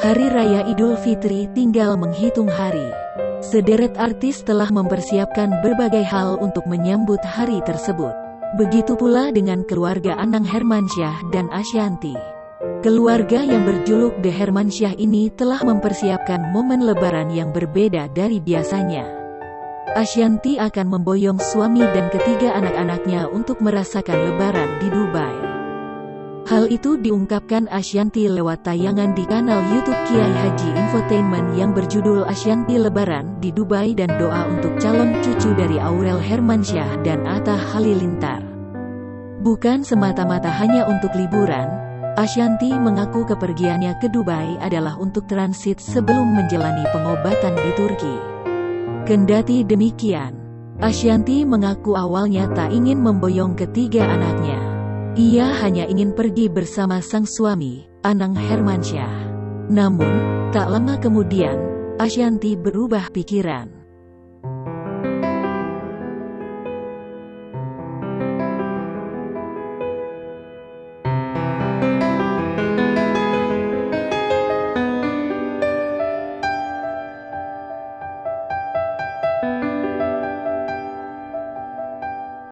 Hari Raya Idul Fitri tinggal menghitung hari. Sederet artis telah mempersiapkan berbagai hal untuk menyambut hari tersebut. Begitu pula dengan keluarga Anang Hermansyah dan Ashanty. Keluarga yang berjuluk The Hermansyah ini telah mempersiapkan momen lebaran yang berbeda dari biasanya. Ashanty akan memboyong suami dan ketiga anak-anaknya untuk merasakan lebaran di Dubai. Hal itu diungkapkan Ashanty lewat tayangan di kanal YouTube Kiai Haji Infotainment yang berjudul Ashanty Lebaran di Dubai dan doa untuk calon cucu dari Aurel Hermansyah dan Atta Halilintar. Bukan semata-mata hanya untuk liburan, Ashanty mengaku kepergiannya ke Dubai adalah untuk transit sebelum menjalani pengobatan di Turki. Kendati demikian, Ashanty mengaku awalnya tak ingin memboyong ketiga anaknya. Ia hanya ingin pergi bersama sang suami, Anang Hermansyah. Namun, tak lama kemudian, Ashanty berubah pikiran.